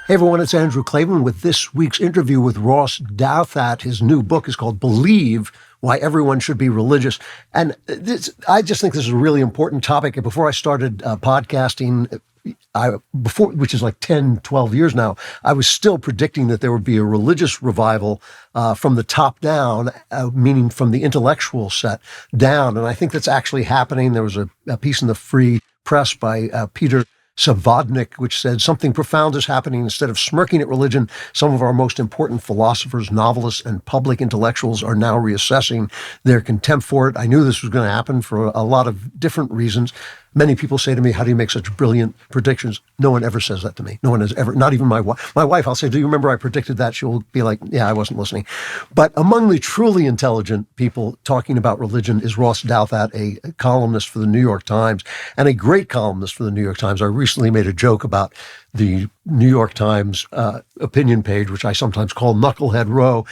Hey everyone, it's Andrew Klavan with this week's interview with Ross Douthat. His new book is called Believe, Why Everyone Should Be Religious. And I just think this is a really important topic. And before I started podcasting, which is like 10, 12 years now, I was still predicting that there would be a religious revival from the top down, meaning from the intellectual set down. And I think that's actually happening. There was a piece in the Free Press by Peter Savodnik, which said something profound is happening. Instead of smirking at religion, some of our most important philosophers, novelists, and public intellectuals are now reassessing their contempt for it. I knew this was going to happen for a lot of different reasons. Many people say to me, how do you make such brilliant predictions? No one ever says that to me. No one has ever, not even my wife. My wife, I'll say, do you remember I predicted that? She'll be like, yeah, I wasn't listening. But among the truly intelligent people talking about religion is Ross Douthat, a columnist for the New York Times, and a great columnist for the New York Times. I recently made a joke about the New York Times opinion page, which I sometimes call Knucklehead Row,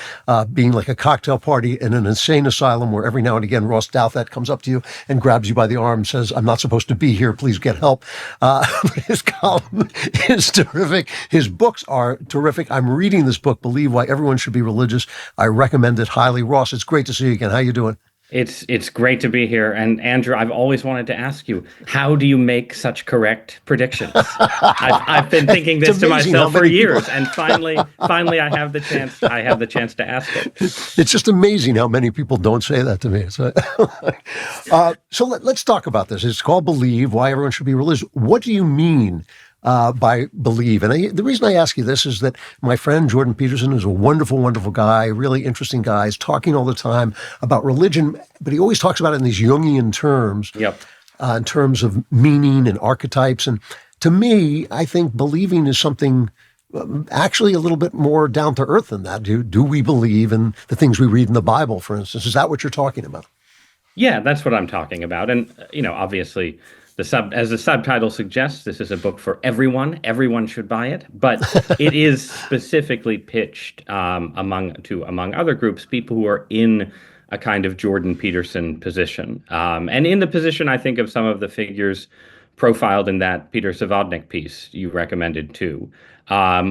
being like a cocktail party in an insane asylum where every now and again Ross Douthat comes up to you and grabs you by the arm and says, I'm not supposed to be here, please get help. His column is terrific. His books are terrific. I'm reading this book, Believe, Why Everyone Should Be Religious. I recommend it highly. Ross, it's great to see you again. How you doing? It's great to be here. And Andrew, I've always wanted to ask you, how do you make such correct predictions? I've been thinking this to myself for years, and finally I have the chance to ask it. It's just amazing how many people don't say that to me. So let's talk about this. It's called Believe, Why Everyone Should Be Religious. What do you mean by believe? And the reason I ask you this is that my friend Jordan Peterson is a wonderful, wonderful guy, really interesting guy. He's talking all the time about religion, but he always talks about it in these Jungian terms, in terms of meaning and archetypes. And to me, I think believing is something actually a little bit more down to earth than that. Do we believe in the things we read in the Bible, for instance? Is that what you're talking about? Yeah, that's what I'm talking about. And, obviously, as the subtitle suggests, this is a book for everyone. Everyone should buy it, but it is specifically pitched among other groups, people who are in a kind of Jordan Peterson position, and in the position, I think, of some of the figures profiled in that Peter Savodnik piece you recommended too,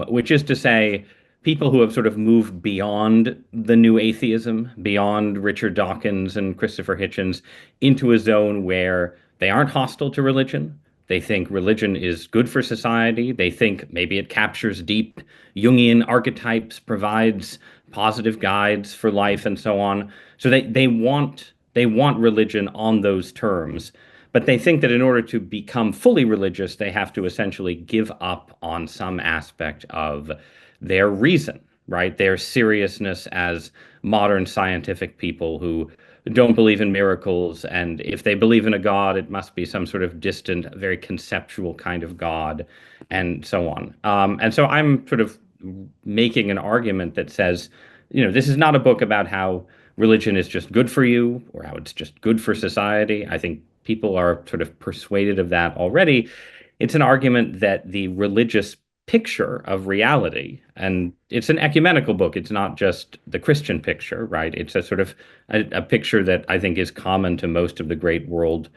which is to say, people who have sort of moved beyond the new atheism, beyond Richard Dawkins and Christopher Hitchens, into a zone where they aren't hostile to religion. They think religion is good for society. They think maybe it captures deep Jungian archetypes, provides positive guides for life, and so on. So they want religion on those terms. But they think that in order to become fully religious, they have to essentially give up on some aspect of their reason, right? Their seriousness as modern scientific people who don't believe in miracles, and if they believe in a God, it must be some sort of distant, very conceptual kind of God, and so on. And so I'm sort of making an argument that says, this is not a book about how religion is just good for you or how it's just good for society. I think people are sort of persuaded of that already. It's an argument that the religious picture of reality, and it's an ecumenical book. It's not just the Christian picture, right? It's a sort of a picture that I think is common to most of the great world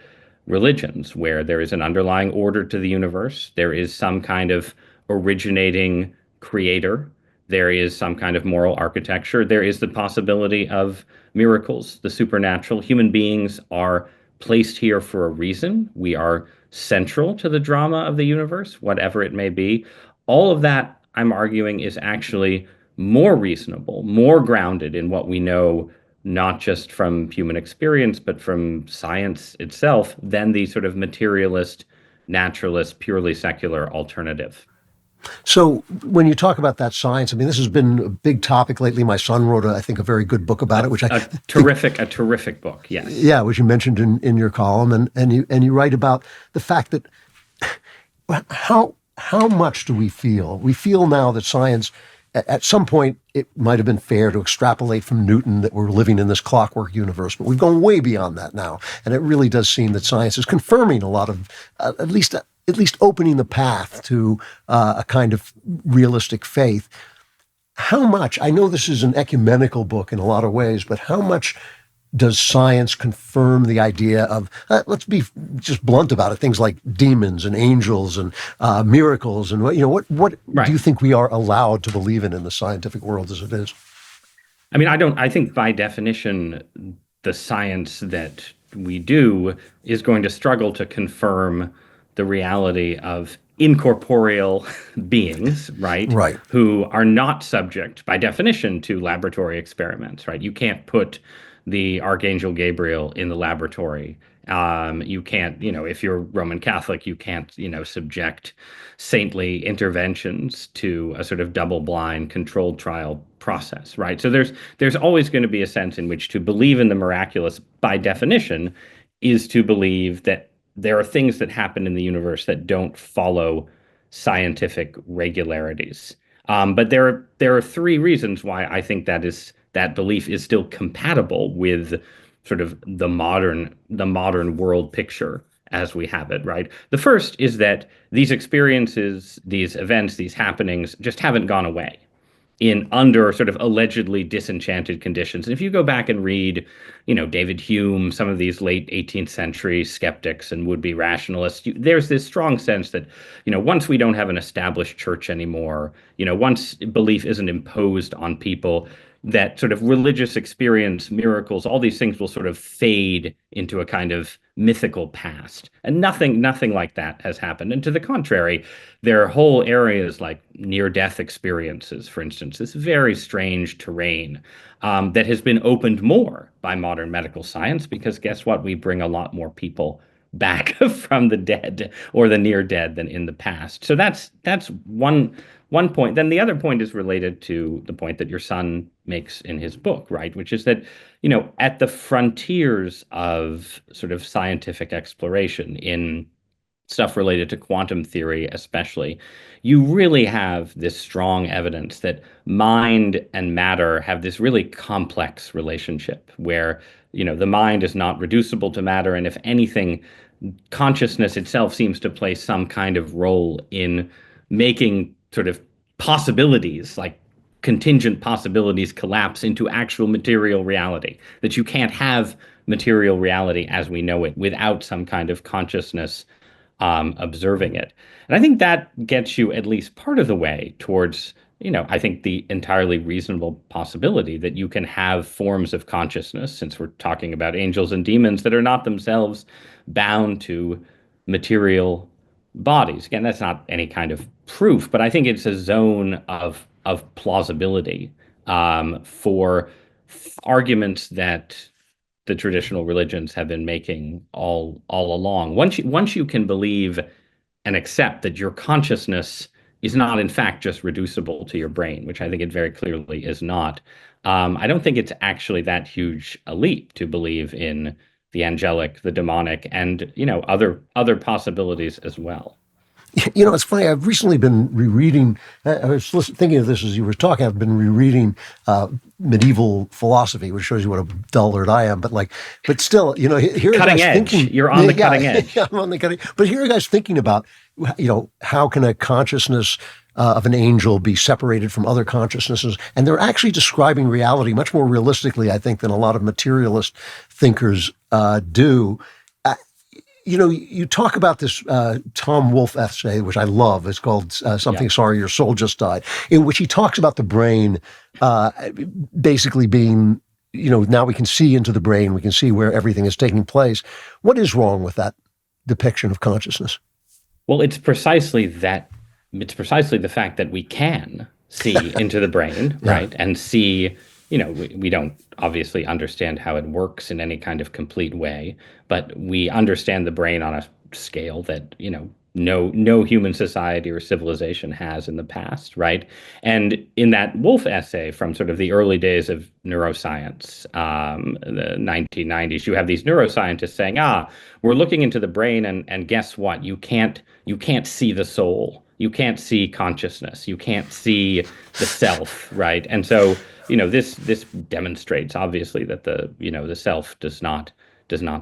religions, where there is an underlying order to the universe. There is some kind of originating creator. There is some kind of moral architecture. There is the possibility of miracles, the supernatural. Human beings are placed here for a reason. We are central to the drama of the universe, whatever it may be. All of that, I'm arguing, is actually more reasonable, more grounded in what we know, not just from human experience, but from science itself, than the sort of materialist, naturalist, purely secular alternative. So when you talk about that science, I mean, this has been a big topic lately. My son wrote, I think, a very good book about it, which a terrific book. Yes. Yeah, which you mentioned in your column, and you write about the fact that how much do we feel? We feel now that science, at some point, it might have been fair to extrapolate from Newton that we're living in this clockwork universe, but we've gone way beyond that now, and it really does seem that science is confirming a lot of, at least opening the path to a kind of realistic faith. How much, I know this is an ecumenical book in a lot of ways, but how much does science confirm the idea of, let's be just blunt about it, things like demons and angels and miracles, and what do Right. you think we are allowed to believe in the scientific world as it is? I mean, I think by definition, the science that we do is going to struggle to confirm the reality of incorporeal beings, right? Right. Who are not subject, by definition, to laboratory experiments, right? You can't put the Archangel Gabriel in the laboratory. You can't, if you're Roman Catholic, you can't, subject saintly interventions to a sort of double-blind controlled trial process, right? So there's always going to be a sense in which to believe in the miraculous, by definition, is to believe that there are things that happen in the universe that don't follow scientific regularities. But there are three reasons why I think that belief is still compatible with sort of the modern world picture as we have it, right? The first is that these experiences, these events, these happenings just haven't gone away in under sort of allegedly disenchanted conditions. And if you go back and read, David Hume, some of these late 18th century skeptics and would-be rationalists, there's this strong sense that, once we don't have an established church anymore, once belief isn't imposed on people, that sort of religious experience, miracles, all these things will sort of fade into a kind of mythical past. And nothing like that has happened. And to the contrary, there are whole areas like near-death experiences, for instance, this very strange terrain that has been opened more by modern medical science because guess what? We bring a lot more people back from the dead or the near dead than in the past. So that's one point. Then the other point is related to the point that your son makes in his book, right? Which is that, at the frontiers of sort of scientific exploration in stuff related to quantum theory, especially, you really have this strong evidence that mind and matter have this really complex relationship where, the mind is not reducible to matter. And if anything, consciousness itself seems to play some kind of role in making sort of possibilities, like contingent possibilities, collapse into actual material reality, that you can't have material reality as we know it without some kind of consciousness observing it. And I think that gets you at least part of the way towards, I think the entirely reasonable possibility that you can have forms of consciousness, since we're talking about angels and demons, that are not themselves bound to material bodies. Again, that's not any kind of proof, but I think it's a zone of plausibility for arguments that the traditional religions have been making all along. Once you can believe and accept that your consciousness is not in fact just reducible to your brain, which I think it very clearly is not. I don't think it's actually that huge a leap to believe in the angelic, the demonic, and other possibilities as well. It's funny. I've recently been rereading. I was thinking of this as you were talking. I've been rereading medieval philosophy, which shows you what a dullard I am. But still, here are Cutting guys edge. thinking. You're on the cutting edge. I'm on the cutting. But here are guys thinking about, how can a consciousness of an angel be separated from other consciousnesses? And they're actually describing reality much more realistically, I think, than a lot of materialist thinkers do. You talk about this Tom Wolfe essay, which I love. It's called Something Yeah. Sorry Your Soul Just Died, in which he talks about the brain basically being, now we can see into the brain. We can see where everything is taking place. What is wrong with that depiction of consciousness? Well, it's precisely that. It's precisely the fact that we can see into the brain, Yeah. right? And see, we don't obviously understand how it works in any kind of complete way, but we understand the brain on a scale that, no human society or civilization has in the past, right? And in that Wolf essay from sort of the early days of neuroscience, the 1990s, you have these neuroscientists saying, we're looking into the brain, and guess what? You can't see the soul. You can't see consciousness. You can't see the self, right? And so, this demonstrates obviously that the self does not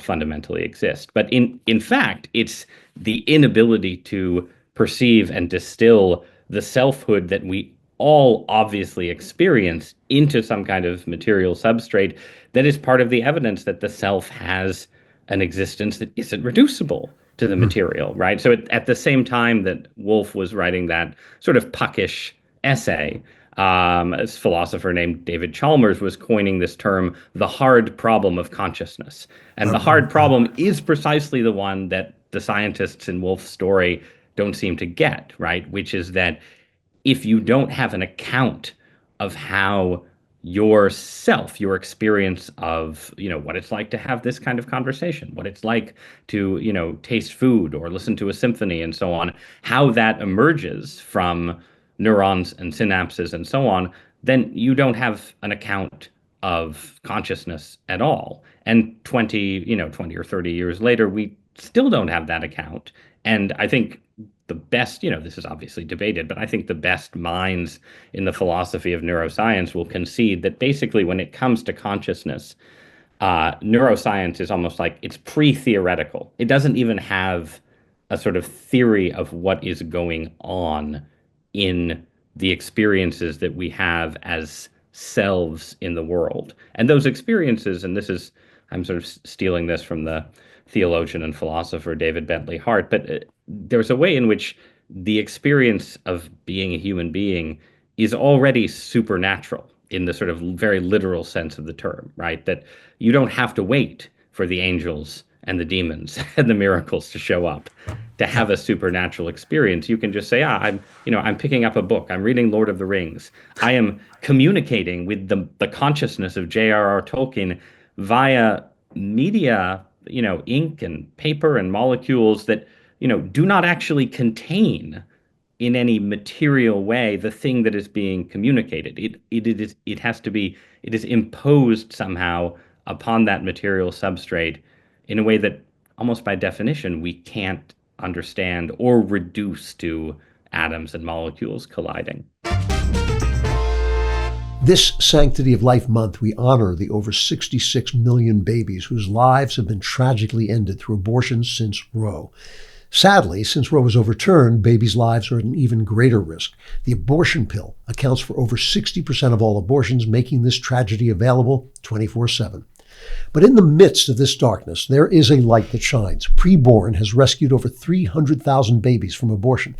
fundamentally exist. But in fact, it's the inability to perceive and distill the selfhood that we all obviously experience into some kind of material substrate that is part of the evidence that the self has an existence that isn't reducible to the material, right? So at the same time that Wolff was writing that sort of puckish essay, a philosopher named David Chalmers was coining this term, the hard problem of consciousness. And the hard problem is precisely the one that the scientists in Wolff's story don't seem to get, right? Which is that if you don't have an account of how yourself, your experience of, what it's like to have this kind of conversation, what it's like to, taste food or listen to a symphony and so on, how that emerges from neurons and synapses and so on, then you don't have an account of consciousness at all. And 20 or 30 years later, we still don't have that account. And I think the best, this is obviously debated, but I think the best minds in the philosophy of neuroscience will concede that basically when it comes to consciousness, neuroscience is almost like it's pre-theoretical. It doesn't even have a sort of theory of what is going on in the experiences that we have as selves in the world. And those experiences, and I'm sort of stealing this from the theologian and philosopher David Bentley Hart, but there's a way in which the experience of being a human being is already supernatural in the sort of very literal sense of the term, right? That you don't have to wait for the angels and the demons and the miracles to show up to have a supernatural experience. You can just say, I'm picking up a book. I'm reading Lord of the Rings. I am communicating with the consciousness of J.R.R. Tolkien via media, ink and paper and molecules that, do not actually contain in any material way the thing that is being communicated. It is imposed somehow upon that material substrate in a way that almost by definition we can't understand or reduce to atoms and molecules colliding. This Sanctity of Life month, we honor the over 66 million babies whose lives have been tragically ended through abortions since Roe. Sadly, since Roe was overturned, babies' lives are at an even greater risk. The abortion pill accounts for over 60% of all abortions, making this tragedy available 24/7. But in the midst of this darkness, there is a light that shines. Preborn has rescued over 300,000 babies from abortion.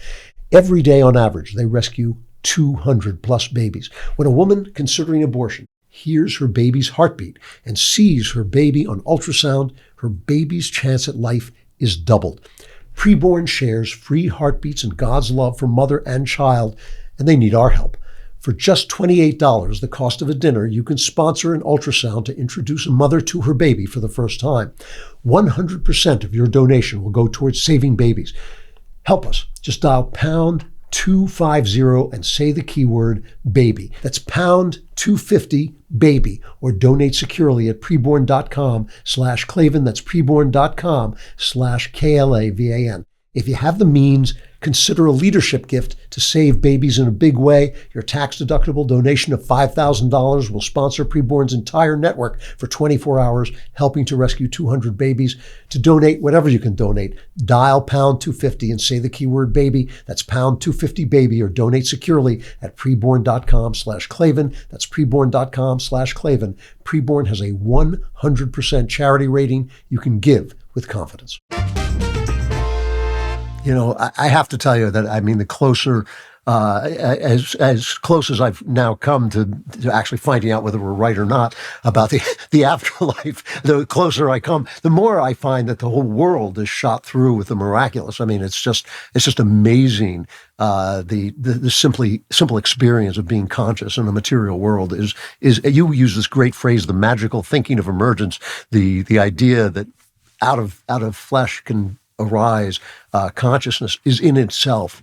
Every day on average, they rescue 200 plus babies. When a woman considering abortion hears her baby's heartbeat and sees her baby on ultrasound, her baby's chance at life is doubled. Preborn shares free heartbeats and God's love for mother and child, and they need our help. For just $28, the cost of a dinner, you can sponsor an ultrasound to introduce a mother to her baby for the first time. 100% of your donation will go towards saving babies. Help us. Just dial pound 250 and say the keyword baby. That's pound 250 baby, or donate securely at preborn.com/Klavan. That's preborn.com/KLAVAN. If you have the means, consider a leadership gift to save babies in a big way. Your tax-deductible donation of $5,000 will sponsor Preborn's entire network for 24 hours, helping to rescue 200 babies. To donate, whatever you can donate, dial pound 250 and say the keyword baby. That's pound 250 baby, or donate securely at preborn.com/Klavan. That's preborn.com/Klavan. Preborn has a 100% charity rating. You can give with confidence. I have to tell you that, the closer, as close as I've now come to actually finding out whether we're right or not about the afterlife, the closer I come, the more I find that the whole world is shot through with the miraculous. It's just amazing. The simple experience of being conscious in the material world is you use this great phrase, the magical thinking of emergence, the idea that out of flesh can arise consciousness is in itself.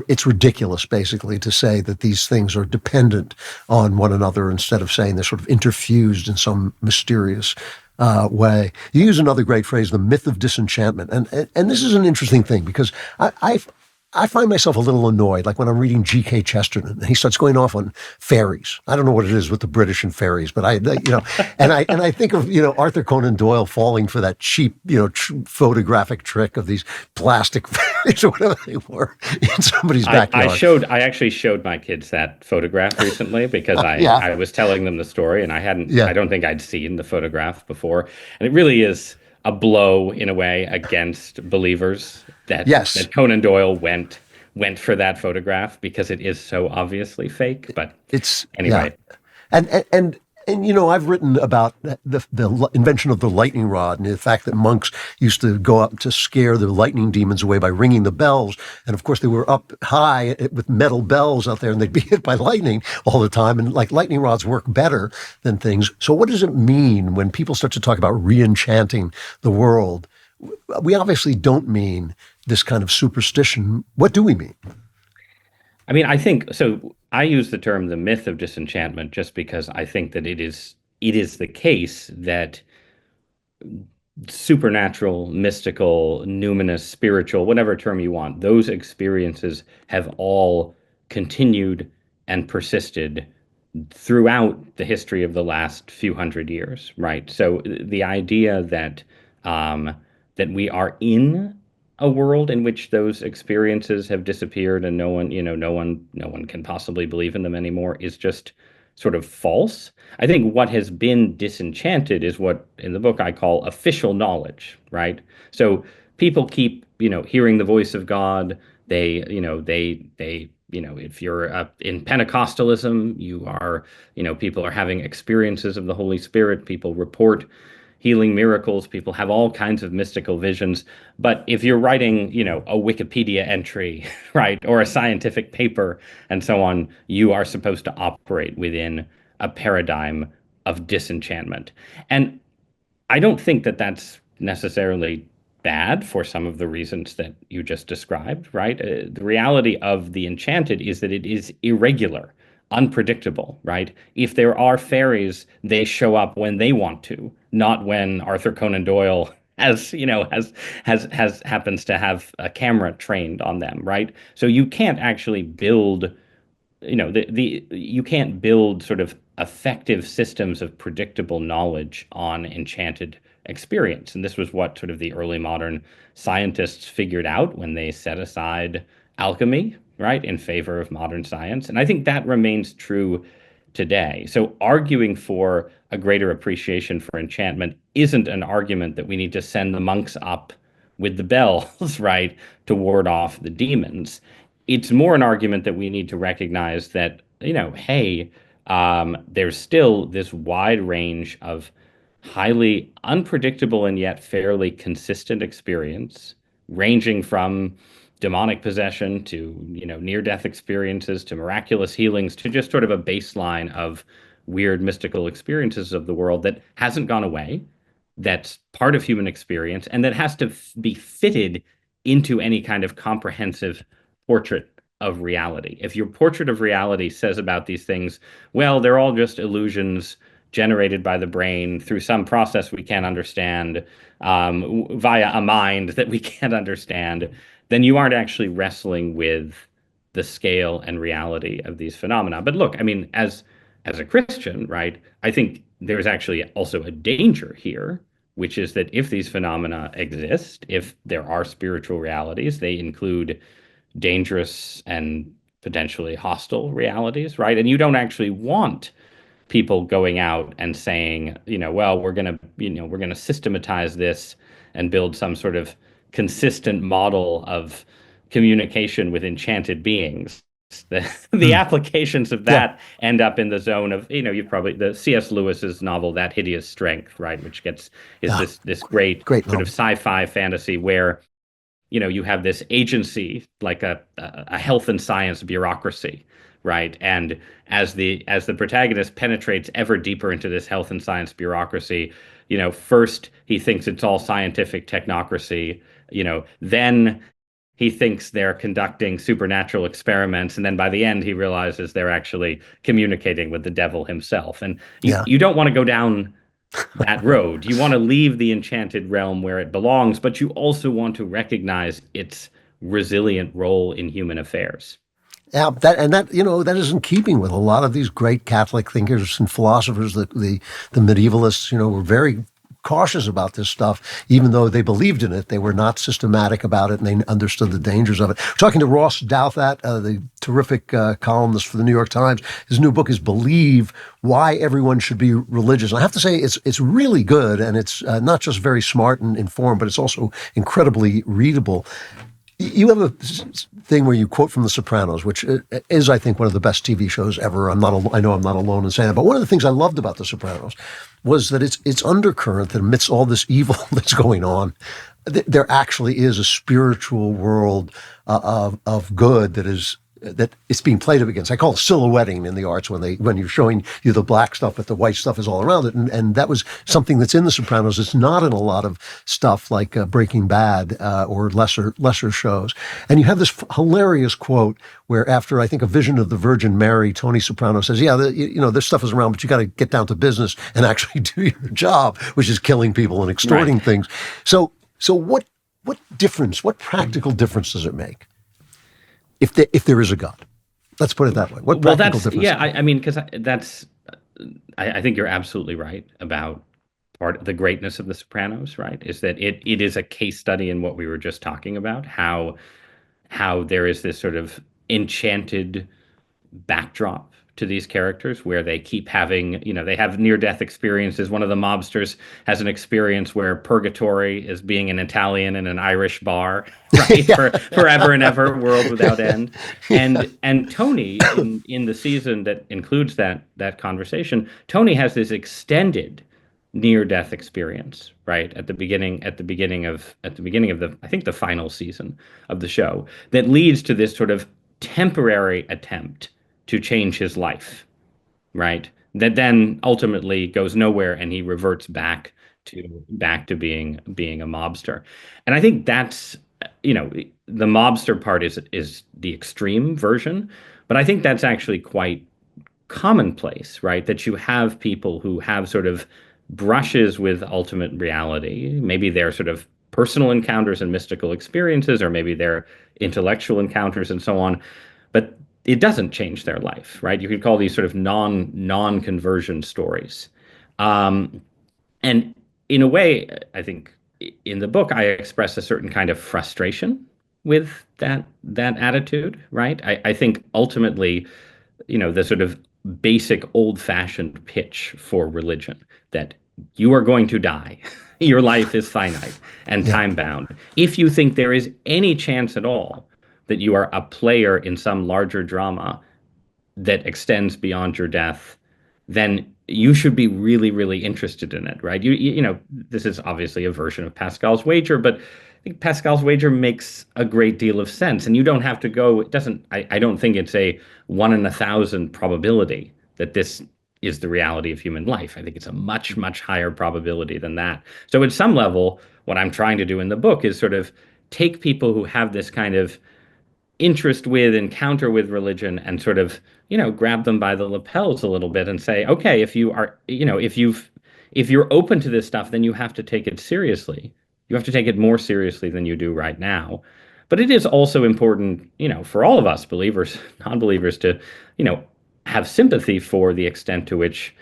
It's ridiculous, basically, to say that these things are dependent on one another instead of saying they're sort of interfused in some mysterious way. You use another great phrase, the myth of disenchantment. And this is an interesting thing because I find myself a little annoyed, like when I'm reading G.K. Chesterton, and he starts going off on fairies. I don't know what it is with the British and fairies, but and I think of Arthur Conan Doyle falling for that cheap photographic trick of these plastic fairies or whatever they were in somebody's backyard. I actually showed my kids that photograph recently because Yeah, I was telling them the story and I yeah, don't think I'd seen the photograph before. And it really is a blow in a way against believers yes. that Conan Doyle went for that photograph because it is so obviously fake. But It's yeah. anyway, And I've written about the invention of the lightning rod and the fact that monks used to go up to scare the lightning demons away by ringing the bells. And of course, they were up high with metal bells out there, and they'd be hit by lightning all the time. And like lightning rods work better than things. So, what does it mean when people start to talk about re-enchanting the world? We obviously don't mean this kind of superstition. What do we mean? I mean, I think so. I use the term the myth of disenchantment just because I think that it is the case that supernatural, mystical, numinous, spiritual, whatever term you want, those experiences have all continued and persisted throughout the history of the last few hundred years, right? So the idea that we are in a world in which those experiences have disappeared and no one can possibly believe in them anymore is just sort of false. I think what has been disenchanted is what in the book I call official knowledge, right? So people keep, hearing the voice of God. If you're in Pentecostalism, people are having experiences of the Holy Spirit. People report healing miracles. People have all kinds of mystical visions. But if you're writing, a Wikipedia entry, right, or a scientific paper and so on, you are supposed to operate within a paradigm of disenchantment. And I don't think that that's necessarily bad for some of the reasons that you just described, right? The reality of the enchanted is that it is irregular, unpredictable, right? If there are fairies, they show up when they want to, not when Arthur Conan Doyle has happens to have a camera trained on them, right? So you can't actually build the you can't build sort of effective systems of predictable knowledge on enchanted experience. And this was what sort of the early modern scientists figured out when they set aside alchemy, right, in favor of modern science. And I think that remains true today. So arguing for a greater appreciation for enchantment isn't an argument that we need to send the monks up with the bells, right, to ward off the demons. It's more an argument that we need to recognize that, hey, there's still this wide range of highly unpredictable and yet fairly consistent experience, ranging from demonic possession to, near-death experiences to miraculous healings to just sort of a baseline of weird mystical experiences of the world that hasn't gone away, that's part of human experience, and that has to be fitted into any kind of comprehensive portrait of reality. If your portrait of reality says about these things, well, they're all just illusions generated by the brain through some process we can't understand, via a mind that we can't understand, then you aren't actually wrestling with the scale and reality of these phenomena. But look, I mean, as a Christian, right, I think there's actually also a danger here, which is that if these phenomena exist, if there are spiritual realities, they include dangerous and potentially hostile realities, right? And you don't actually want people going out and saying, well, we're going to systematize this and build some sort of consistent model of communication with enchanted beings. The Hmm. applications of Yeah, that end up in the zone of, you probably the C.S. Lewis's novel That Hideous Strength, right, which is yeah, this great great sort of novel. sci-fi fantasy where you have this agency like a health and science bureaucracy, right? And as the protagonist penetrates ever deeper into this health and science bureaucracy, first he thinks it's all scientific technocracy, then he thinks they're conducting supernatural experiments, and then by the end he realizes they're actually communicating with the devil himself. And you Yeah, you don't want to go down that road. You want to leave the enchanted realm where it belongs, but you also want to recognize its resilient role in human affairs. Yeah, that is in keeping with a lot of these great Catholic thinkers and philosophers. The medievalists, were very cautious about this stuff, even though they believed in it. They were not systematic about it, and they understood the dangers of it. We're talking to Ross Douthat, the terrific columnist for the New York Times. His new book is "Believe: Why Everyone Should Be Religious." And I have to say, it's really good, and it's not just very smart and informed, but it's also incredibly readable. You have a thing where you quote from The Sopranos, which is, I think, one of the best TV shows ever. I know I'm not alone in saying that. But one of the things I loved about The Sopranos was that its undercurrent, that amidst all this evil that's going on, there actually is a spiritual world of good that it's being played up against. I call it silhouetting in the arts when you're showing you the black stuff, but the white stuff is all around it. And that was something that's in The Sopranos. It's not in a lot of stuff like Breaking Bad or lesser shows. And you have this hilarious quote where, after I think A Vision of the Virgin Mary, Tony Soprano says, "Yeah, this stuff is around, but you got to get down to business and actually do your job, which is killing people and extorting things." So what difference? What practical difference does it make? If there is a God, let's put it that way. What practical difference? Yeah, I mean, because I think you're absolutely right about part of the greatness of The Sopranos. Right, is that it is a case study in what we were just talking about, how there is this sort of enchanted backdrop to these characters where they keep having, they have near-death experiences. One of the mobsters has an experience where purgatory is being an Italian in an Irish bar, right? For forever and ever, world without end. And Tony, in the season that includes that conversation, Tony has this extended near-death experience, right? At the beginning of the, I think, the final season of the show, that leads to this sort of temporary attempt to change his life, right? That then ultimately goes nowhere, and he reverts back to being a mobster. And I think that's, the mobster part is the extreme version, but I think that's actually quite commonplace, right? That you have people who have sort of brushes with ultimate reality. Maybe they're sort of personal encounters and mystical experiences, or maybe they're intellectual encounters and so on, but it doesn't change their life, right? You could call these sort of non-conversion stories. And in a way, I think in the book, I express a certain kind of frustration with that attitude, right? I think ultimately, the sort of basic old-fashioned pitch for religion, that you are going to die. Your life is finite and time-bound. If you think there is any chance at all that you are a player in some larger drama that extends beyond your death, then you should be really, really interested in it, right? This is obviously a version of Pascal's wager, but I think Pascal's wager makes a great deal of sense. And you don't have to go, I don't think it's a 1 in 1,000 probability that this is the reality of human life. I think it's a much, much higher probability than that. So at some level, what I'm trying to do in the book is sort of take people who have this kind of encounter with religion and sort of, grab them by the lapels a little bit and say, okay, if you're open to this stuff, then you have to take it seriously. You have to take it more seriously than you do right now. But it is also important, for all of us, believers, non-believers, to, have sympathy for the extent to which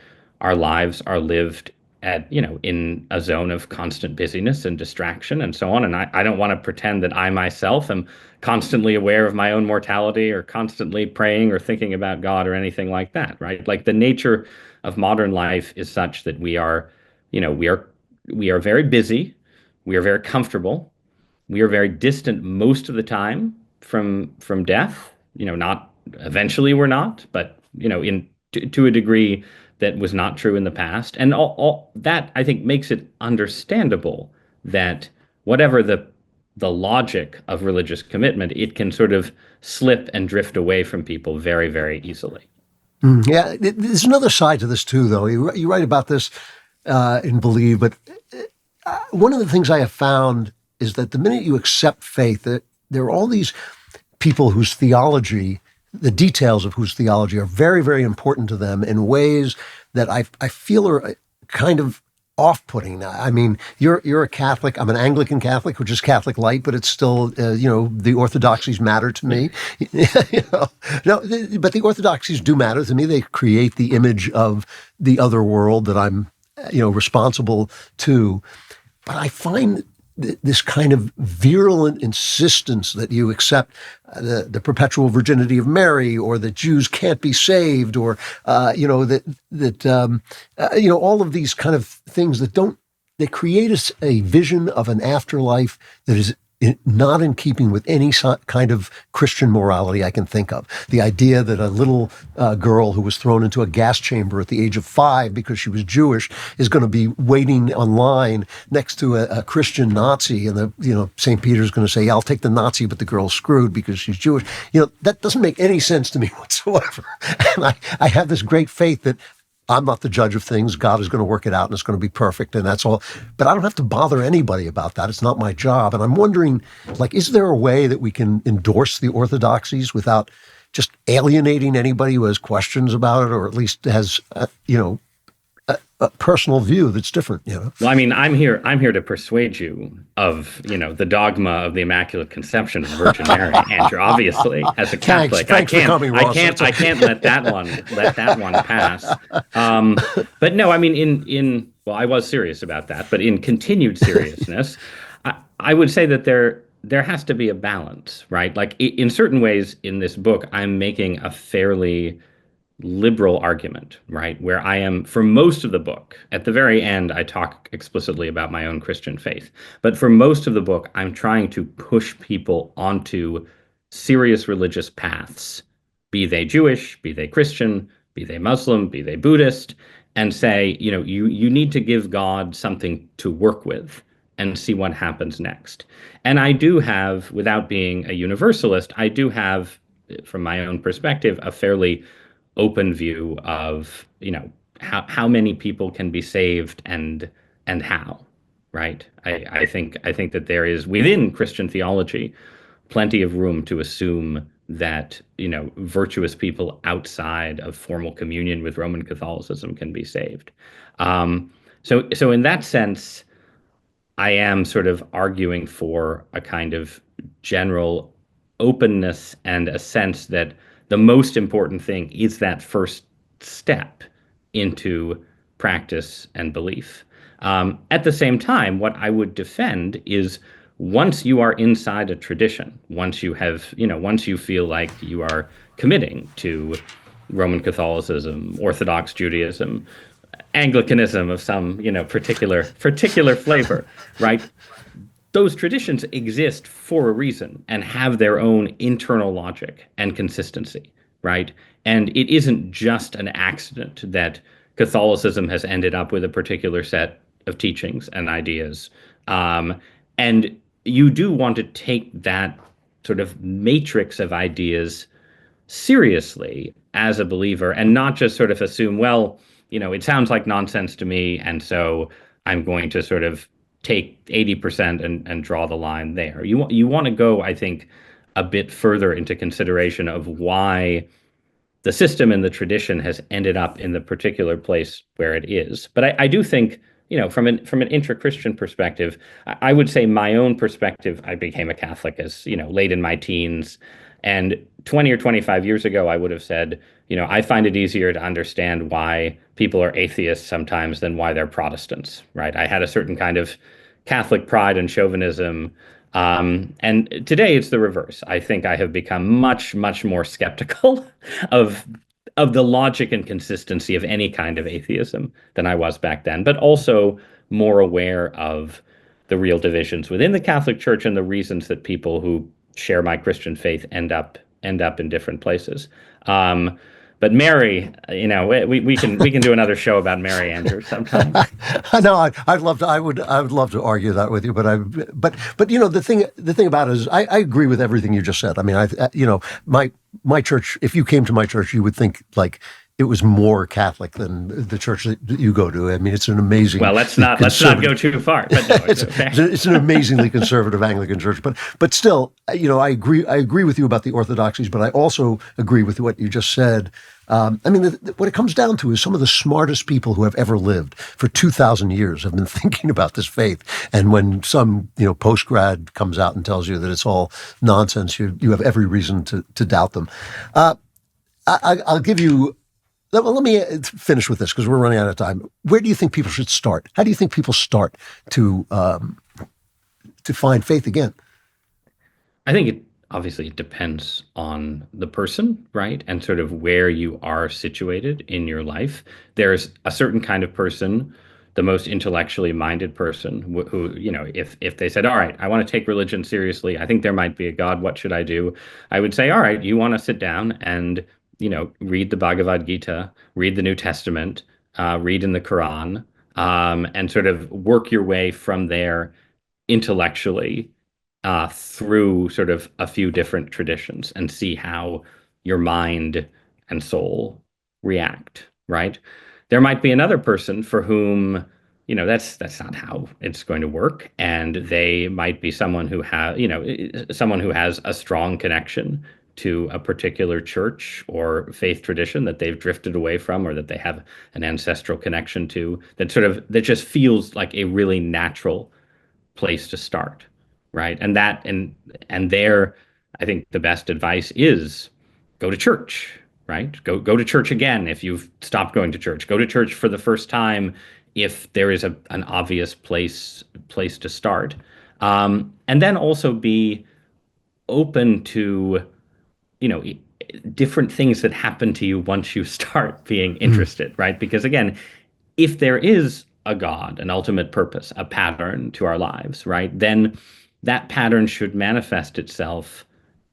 our lives are lived in a zone of constant busyness and distraction and so on. And I don't want to pretend that I myself am constantly aware of my own mortality or constantly praying or thinking about God or anything like that, right? Like, the nature of modern life is such that we are very busy, we are very comfortable, we are very distant most of the time from death. Not eventually we're not, but to a degree that was not true in the past. And all that, I think, makes it understandable that whatever the logic of religious commitment, it can sort of slip and drift away from people very, very easily. Yeah, there's another side to this too, though. You write about this in Believe, but one of the things I have found is that the minute you accept faith, that there are all these people whose theology, the details of whose theology, are very, very important to them in ways that I feel are kind of off-putting. I mean, you're a Catholic. I'm an Anglican Catholic, which is Catholic light, but it's still, the orthodoxies matter to me. No, but the orthodoxies do matter to me. They create the image of the other world that I'm, responsible to. But I find this kind of virulent insistence that you accept the perpetual virginity of Mary, or that Jews can't be saved, or all of these kind of things they create a vision of an afterlife that is not in keeping with any kind of Christian morality I can think of. The idea that a little girl who was thrown into a gas chamber at the age of 5 because she was Jewish is going to be waiting online next to a Christian Nazi, and St. Peter's going to say, I'll take the Nazi, but the girl's screwed because she's Jewish. That doesn't make any sense to me whatsoever. And I have this great faith that I'm not the judge of things. God is going to work it out, and it's going to be perfect, and that's all. But I don't have to bother anybody about that. It's not my job. And I'm wondering, is there a way that we can endorse the orthodoxies without just alienating anybody who has questions about it, or at least has, a personal view that's different? Well, I mean, I'm here to persuade you of, the dogma of the Immaculate Conception of the Virgin Mary, Andrew. Obviously, as a Catholic, Thanks for coming, Ross. I can't let that one pass. But no, I mean, well, I was serious about that, but in continued seriousness, I would say that there has to be a balance, right? Like in certain ways in this book, I'm making a fairly liberal argument, right? Where I am, for most of the book, at the very end, I talk explicitly about my own Christian faith. But for most of the book, I'm trying to push people onto serious religious paths, be they Jewish, be they Christian, be they Muslim, be they Buddhist, and say, you need to give God something to work with and see what happens next. And I do have, without being a universalist, I do have, from my own perspective, a fairly open view of how many people can be saved and how, right? I think that there is, within Christian theology, plenty of room to assume that virtuous people outside of formal communion with Roman Catholicism can be saved. So in that sense, I am sort of arguing for a kind of general openness and a sense that the most important thing is that first step into practice and belief. At the same time, what I would defend is, once you are inside a tradition, once you feel like you are committing to Roman Catholicism, Orthodox Judaism, Anglicanism of some, particular flavor, right? Those traditions exist for a reason and have their own internal logic and consistency, right? And it isn't just an accident that Catholicism has ended up with a particular set of teachings and ideas. And you do want to take that sort of matrix of ideas seriously as a believer, and not just sort of assume, well, it sounds like nonsense to me, and so I'm going to sort of take 80% and draw the line there. You want to go, I think, a bit further into consideration of why the system and the tradition has ended up in the particular place where it is. But I do think, from an intra-Christian perspective, I would say my own perspective, I became a Catholic as, late in my teens. And 20 or 25 years ago, I would have said, I find it easier to understand why people are atheists sometimes than why they're Protestants, right? I had a certain kind of Catholic pride and chauvinism. And today it's the reverse. I think I have become much, much more skeptical of the logic and consistency of any kind of atheism than I was back then, but also more aware of the real divisions within the Catholic Church and the reasons that people who share my Christian faith end up in different places. But Mary, we can do another show about Mary, Andrew, sometime. No, I'd love to. I would love to argue that with you. But the thing about it is, I agree with everything you just said. I mean, my church. If you came to my church, you would think like it was more Catholic than the church that you go to. I mean, it's an amazing. Well, let's not go too far. But no, it's okay. It's an amazingly conservative Anglican church, but still, I agree with you about the orthodoxies, but I also agree with what you just said. I mean, what it comes down to is some of the smartest people who have ever lived for 2,000 years have been thinking about this faith. And when some, post-grad comes out and tells you that it's all nonsense, you have every reason to doubt them. I'll give you, let me finish with this because we're running out of time. Where do you think people should start? How do you think people start to find faith again? I think obviously it depends on the person, right? And sort of where you are situated in your life. There's a certain kind of person, the most intellectually minded person who, if they said, all right, I want to take religion seriously, I think there might be a God, what should I do? I would say, all right, you want to sit down and, read the Bhagavad Gita, read the New Testament, read in the Quran, and sort of work your way from there intellectually through sort of a few different traditions and see how your mind and soul react, right? There might be another person for whom, that's not how it's going to work. And they might be someone who has a strong connection to a particular church or faith tradition that they've drifted away from, or that they have an ancestral connection to, that just feels like a really natural place to start. Right. And there, I think the best advice is go to church, right? Go to church again if you've stopped going to church. Go to church for the first time if there is an obvious place to start. And then also be open to, different things that happen to you once you start being interested, right? Because again, if there is a God, an ultimate purpose, a pattern to our lives, right, then that pattern should manifest itself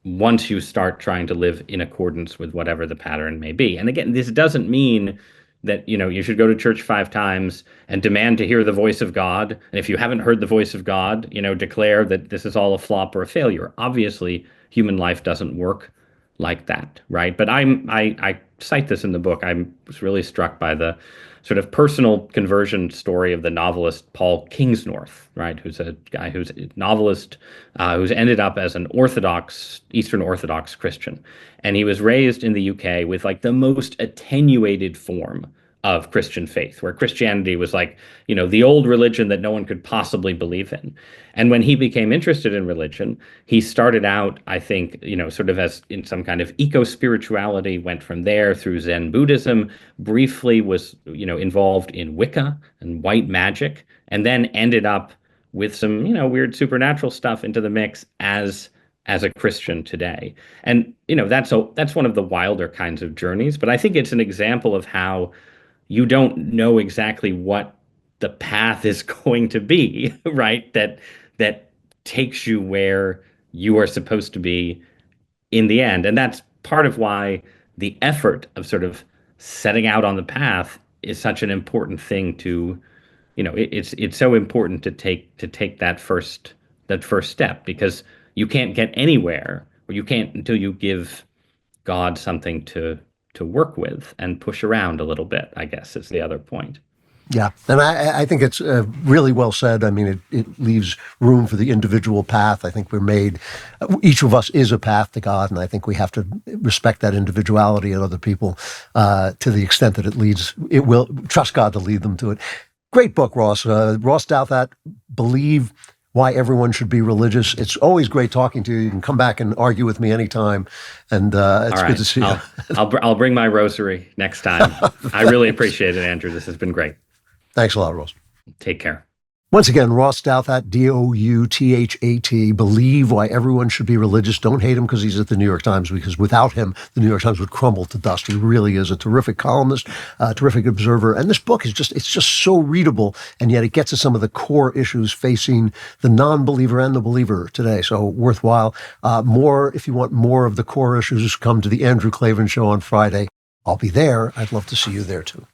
once you start trying to live in accordance with whatever the pattern may be. And again, this doesn't mean that, you should go to church 5 times and demand to hear the voice of God. And if you haven't heard the voice of God, declare that this is all a flop or a failure. Obviously, human life doesn't work like that, right? But I cite this in the book. I was really struck by the sort of personal conversion story of the novelist Paul Kingsnorth, right? Who's a guy who's a novelist who's ended up as an Eastern Orthodox Christian. And he was raised in the UK with like the most attenuated form of Christian faith, where Christianity was like, the old religion that no one could possibly believe in. And when he became interested in religion, he started out, I think, sort of as in some kind of eco-spirituality, went from there through Zen Buddhism, briefly was, involved in Wicca and white magic, and then ended up with some, weird supernatural stuff into the mix as a Christian today. And, that's one of the wilder kinds of journeys, but I think it's an example of how you don't know exactly what the path is going to be, right? That takes you where you are supposed to be in the end. And that's part of why the effort of sort of setting out on the path is such an important thing to, it's so important to take that first step, because you can't get anywhere, or you can't until you give God something to work with and push around a little bit, I guess, is the other point. Yeah, and I think it's really well said. I mean, it leaves room for the individual path. I think each of us is a path to God, and I think we have to respect that individuality in other people to the extent that it will trust God to lead them to it. Great book, Ross. Ross Douthat, Believe Why Everyone Should Be Religious. It's always great talking to you. You can come back and argue with me anytime, and it's good to see you. I'll bring my rosary next time. I really appreciate it, Andrew. This has been great. Thanks a lot, Ross. Take care. Once again, Ross Douthat, Douthat, Believe Why Everyone Should Be Religious. Don't hate him because he's at the New York Times, because without him, the New York Times would crumble to dust. He really is a terrific columnist, a terrific observer. And this book is it's just so readable, and yet it gets at some of the core issues facing the non-believer and the believer today. So worthwhile. If you want more of the core issues, come to the Andrew Klavan Show on Friday. I'll be there. I'd love to see you there too.